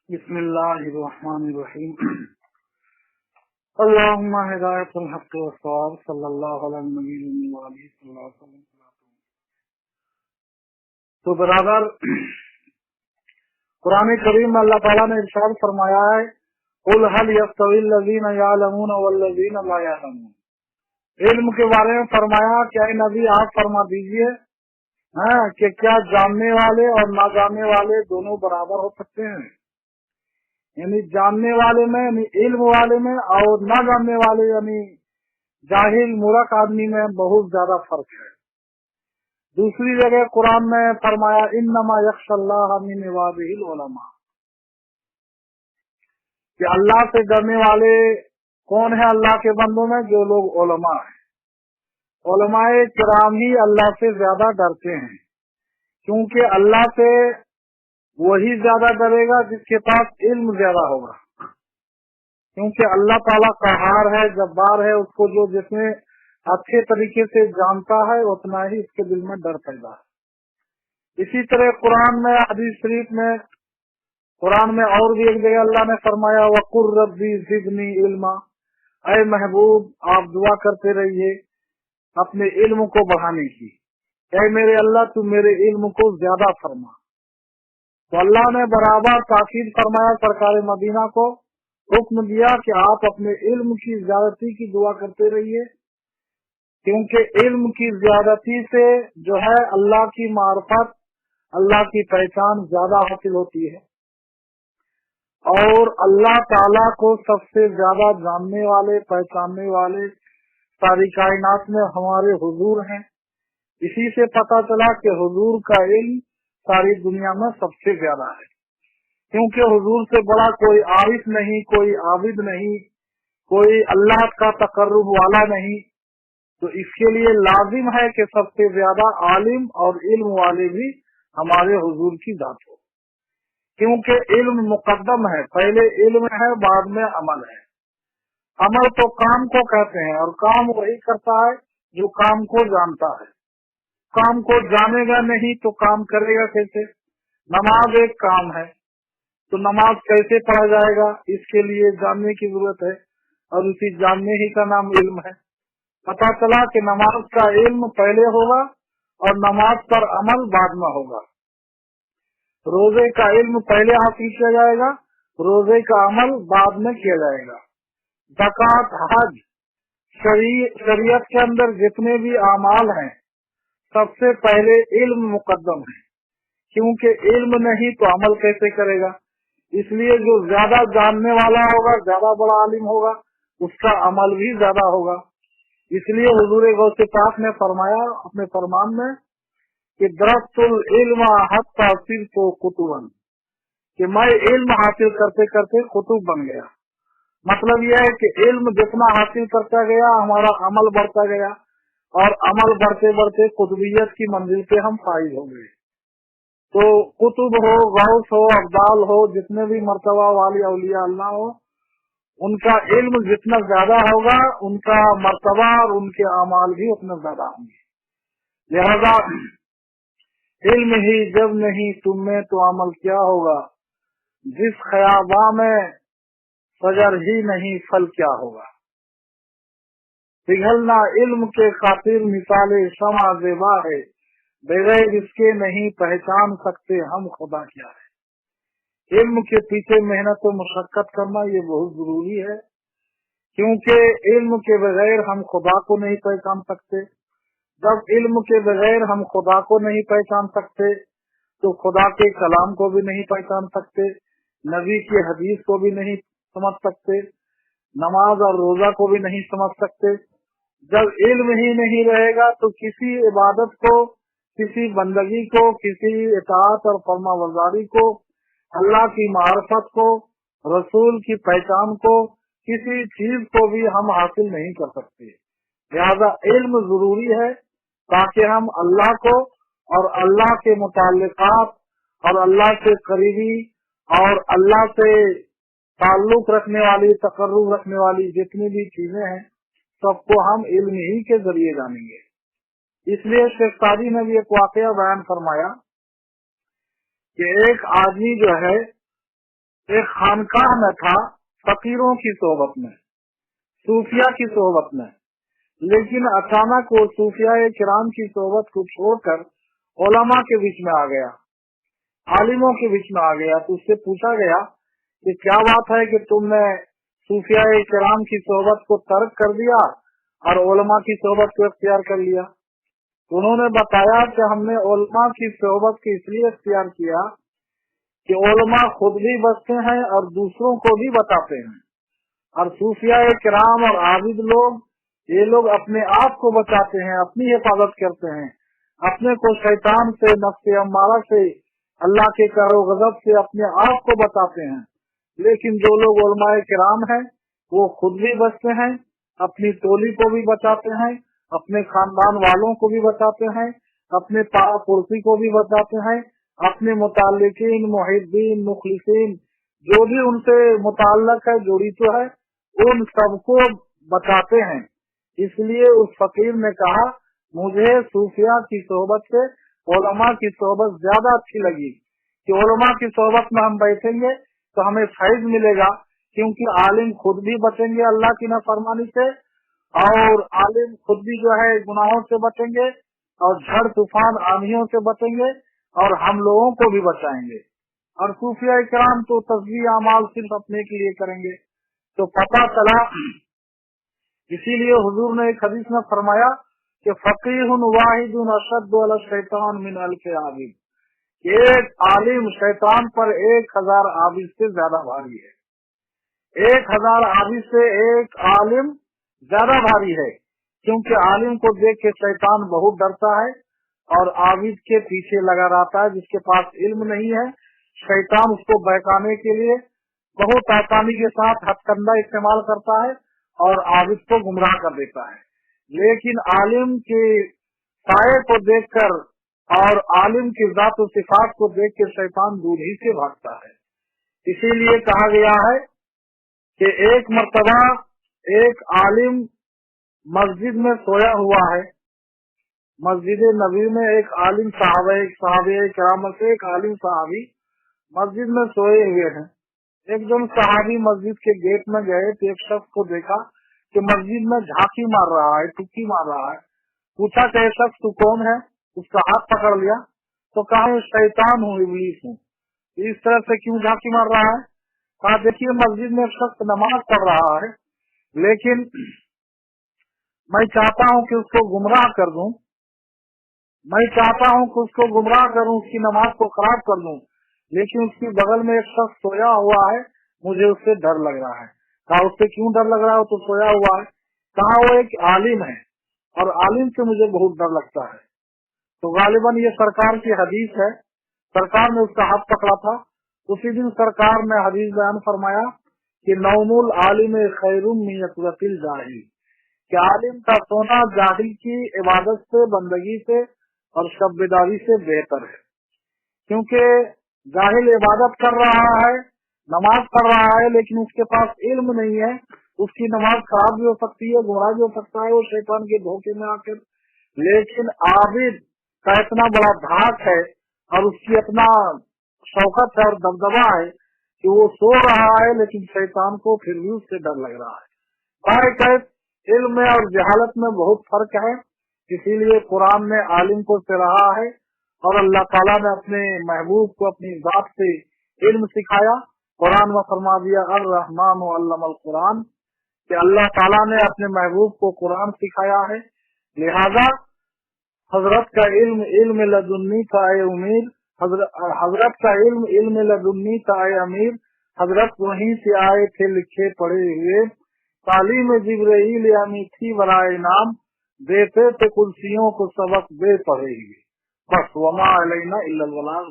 बिस्मिल्लाहिर्रहमानिर्रहीम। अल्लाहुम्मा हिदायतुल हक़ वस्सवाब सल्लल्लाहु अलैहि वसल्लम। तो बराबर कुरान करीम में अल्लाह ताला ने इरशाद फरमाया है, कुल हल यस्तविल लज़ीना यअलमून वल्लज़ीना ला यअलमून। इल्म के बारे में फरमाया, क्या नबी आप फरमा दीजिए कि क्या जानने वाले और ना जानने वाले दोनों बराबर हो सकते हैं। यानी जानने वाले में यानी इल्म वाले में और ना जानने वाले यानी जाहिल मूर्ख आदमी में बहुत ज्यादा फर्क है। दूसरी जगह कुरान में फरमाया, इन्नमा यख्शल्लाह मिन इबादिहिल उलमा, कि अल्लाह से डरने वाले कौन है अल्लाह के बंदों में, जो लोग उलमा है। उलमाए किराम ही अल्लाह से ज्यादा डरते हैं, क्योंकि अल्लाह से वही ज्यादा डरेगा जिसके पास इल्म ज्यादा होगा। क्योंकि अल्लाह ताला कहार है, जब्बार है, उसको जो जिसमें अच्छे तरीके से जानता है उतना ही उसके दिल में डर पैदा है। इसी तरह कुरान में हदीस शरीफ में कुरान में और भी एक जगह अल्लाह ने फरमाया, वकुर रब्बी ज़िदनी इल्मा, ऐ महबूब आप दुआ करते रहिए अपने इल्म को बढ़ाने की, ऐ मेरे अल्लाह तू मेरे इल्म को ज्यादा फरमा। तो अल्लाह ने बराबर ताकीद फरमाया, सरकार मदीना को हुक्म दिया कि आप अपने इल्म की ज्यादती की दुआ करते रहिए, क्योंकि इल्म की ज्यादती से जो है अल्लाह की मार्फत, अल्लाह की पहचान ज्यादा हासिल होती है। और अल्लाह ताला को सबसे ज्यादा जानने वाले, पहचानने वाले सारी कायनात में हमारे हुजूर हैं। इसी से पता चला कि हुजूर का इल्म सारी दुनिया में सबसे ज्यादा है, क्योंकि हुजूर से बड़ा कोई आरिफ नहीं, कोई आबिद नहीं, कोई अल्लाह का तकर्रुब वाला नहीं। तो इसके लिए लाजिम है कि सबसे ज्यादा आलिम और इल्म वाले भी हमारे हुजूर की जात हो, क्योंकि इल्म मुकद्दम है, पहले इल्म है बाद में अमल है। अमल तो काम को कहते हैं और काम वही करता है जो काम को जानता है। काम को जानेगा नहीं तो काम करेगा कैसे। नमाज एक काम है, तो नमाज कैसे पढ़ा जाएगा, इसके लिए जानने की जरूरत है, और उसी जानने ही का नाम इल्म है। पता चला कि नमाज का इल्म पहले होगा और नमाज पर अमल बाद में होगा। रोजे का इल्म पहले हासिल किया जाएगा, रोजे का अमल बाद में किया जाएगा। ज़कात, हज, शरीयत के अंदर जितने भी अमाल हैं सबसे पहले इल्म मुकद्दम है, क्योंकि इल्म नहीं तो अमल कैसे करेगा। इसलिए जो ज्यादा जानने वाला होगा, ज्यादा बड़ा आलिम होगा, उसका अमल भी ज्यादा होगा। इसलिए हुजूर गौसे पाक ने फरमाया अपने फरमान में कि दरस्तुल इल्म हत्ता सिरतु कुतुबन, कि मैं इल्म हासिल करते करते कुतुब बन गया। मतलब यह है कि इल्म जितना हासिल करता गया हमारा अमल बढ़ता गया, और अमल बढ़ते बढ़ते कुतुबियत की मंजिल पे हम फाइज हो गए। तो कुतुब हो, गौस हो, अब्दाल हो, जितने भी मर्तबा वाली औलिया अल्लाह हो, उनका इल्म जितना ज्यादा होगा उनका मर्तबा और उनके अमाल भी उतना ज्यादा होंगे। लिहाजा इल्म ही जब नहीं तुम में तो अमल क्या होगा, जिस खयाबा में सजर ही नहीं फल क्या होगा। पिघलना इल्म के खातिर मिसाले शमा ज़ेबा है, बगैर इसके नहीं पहचान सकते हम खुदा क्या है। इल्म के पीछे मेहनत और मशक्कत करना ये बहुत जरूरी है, क्योंकि इल्म के बगैर हम खुदा को नहीं पहचान सकते। जब इल्म के बगैर हम खुदा को नहीं पहचान सकते तो खुदा के कलाम को भी नहीं पहचान सकते, नबी की हदीस को भी नहीं समझ सकते, नमाज और रोजा को भी नहीं समझ सकते। जब इल्म ही नहीं रहेगा तो किसी इबादत को, किसी बंदगी को, किसी इताअत और फरमाबरदारी को, अल्लाह की मार्फत को, रसूल की पहचान को, किसी चीज को भी हम हासिल नहीं कर सकते। लिहाजा इल्म जरूरी है ताकि हम अल्लाह को और अल्लाह के मुताल्लिकात और अल्लाह से करीबी और अल्लाह से ताल्लुक रखने वाली, तकर्रुब रखने वाली जितनी भी चीजें हैं सबको हम इल्म ही के जरिए जानेंगे। इसलिए शेख सादी ने भी एक वाकया बयान फरमाया कि एक आदमी जो है एक खानकाह में था, फकीरों की सोहबत में, सूफिया की सोहबत में, लेकिन अचानक वो सूफिया किराम की सोहबत को छोड़कर उलमा के बीच में आ गया, आलिमों के बीच में आ गया। तो उससे पूछा गया कि क्या बात है कि तुमने सूफिया किराम की सोहबत को तर्क कर दिया और उलमा की सोहबत को इख्तियार कर लिया। तो उन्होंने बताया कि हमने उलमा की सोहबत को इसलिए इख्तियार किया कि उलमा खुद भी बचते हैं और दूसरों को भी बताते हैं, और सूफिया किराम और आबिद लोग, ये लोग अपने आप को बचाते हैं, अपनी हिफाजत करते हैं, अपने को शैतान से, नफ्स अम्मारा से, अल्लाह के करो गजब से अपने आप को बताते हैं। लेकिन जो लोग उलमाए किराम हैं वो खुद भी बचते हैं, अपनी टोली को भी बचाते हैं, अपने खानदान वालों को भी बचाते हैं, अपने पारा पुरसी को भी बचाते हैं, अपने मुताल्लिकीन, मुहिब्बीन, मुखलिसीन, जो भी उनसे मुताल्लक है, जोड़ी तो है, उन सबको बचाते हैं। इसलिए उस फकीर ने कहा मुझे सूफिया की सोहबत से उलमा की सोहबत ज्यादा अच्छी लगी कि उलमा की सोहबत में हम बैठेंगे तो हमें फैज मिलेगा, क्योंकि आलिम खुद भी बचेंगे अल्लाह की नाफरमानी से, और आलिम खुद भी जो है गुनाहों से बचेंगे, और झड़ तूफान आंधियों से बचेंगे, और हम लोगों को भी बचाएंगे। और सूफिया किराम तो तस्बीह अमाल सिर्फ अपने के लिए करेंगे। तो पता चला, इसीलिए हुजूर ने एक हदीस में फरमाया कि फकीहुन वाहिदुन अशद्दु अला शैतान मिन अल्फि आबिद, एक आलिम शैतान पर 1000 आबिद से ज्यादा भारी है। 1000 आबिद से एक आलिम ज्यादा भारी है, क्योंकि आलिम को देख के शैतान बहुत डरता है और आबिद के पीछे लगा रहता है। जिसके पास इल्म नहीं है, शैतान उसको बहकाने के लिए बहुत आसानी के साथ हथकंडा इस्तेमाल करता है और आबिद को गुमराह कर देता है। लेकिन आलिम के साये को देखकर और आलिम की जात और सिफात को देख के शैतान दूर ही से भागता है। इसीलिए कहा गया है कि एक मर्तबा एक आलिम मस्जिद में सोया हुआ है, मस्जिद नबी में एक आलिम साहबे किराम से एक आलिम साहबी मस्जिद में सोए हुए हैं। एकदम साहबी मस्जिद के गेट में गए तो एक शख्स को देखा कि मस्जिद में झांकी मार रहा है, टुक्की मार रहा है। पूछा कि शख्स तू कौन है? उसका हाथ पकड़ लिया तो कहा शैतान हूँ, इब्लीस हूँ। इस तरह से क्यों झांकी मार रहा है? कहा देखिए मस्जिद में शख्स नमाज पढ़ रहा है, लेकिन मैं चाहता हूँ कि उसको गुमराह कर दूं, मैं चाहता हूँ कि उसको गुमराह करूं, उसकी नमाज को खराब कर दूं, लेकिन उसकी बगल में एक शख्स सोया हुआ है, मुझे उससे डर लग रहा है। कहा उससे क्यों डर लग रहा है? तो सोया हुआ है। कहा वो एक आलिम है और आलिम से मुझे बहुत डर लगता है। तो गालिबन ये सरकार की हदीस है, सरकार ने उसका हाथ पकड़ा था। उसी दिन सरकार ने हदीस बयान फरमाया कि नौमुल आलिम खैरुम मिन यतवकिल जाहिल, कि आलिम का सोना जाहिल की इबादत से, बंदगी से और शब्बेदारी से बेहतर है। क्योंकि जाहिल इबादत कर रहा है, नमाज पढ़ रहा है, लेकिन उसके पास इल्म नहीं है, उसकी नमाज खराब भी हो सकती है, गुमराह भी हो सकता है वो शैतान के धोखे में आकर। लेकिन आबिद का इतना बड़ा धाक है और उसकी इतना शौकत है और दबदबा है कि वो सो रहा है, लेकिन शैतान को फिर भी उससे डर लग रहा है। इल्म में और जहालत में बहुत फर्क है। इसीलिए कुरान ने आलिम को सराहा है और अल्लाह ताला ने अपने महबूब को अपनी जात से इल्म सिखाया। कुरान में फरमा दिया अर-रहमान अल्लमल कुरान, कि अल्लाह ताला ने अपने महबूब को कुरान सिखाया है। लिहाजा हजरत का इल्म लदुन्नी का ए उमीर, हजरत का इल्म लदुन्नी का ए अमीर, हजरत वहीं से आए थे लिखे पढ़े हुए, तालीम जिब्रील यानी थी बराए नाम, देते थे कुर्सियों को सबक दे पढ़े हुए। बस वमा अलैना इल्लल बलाग।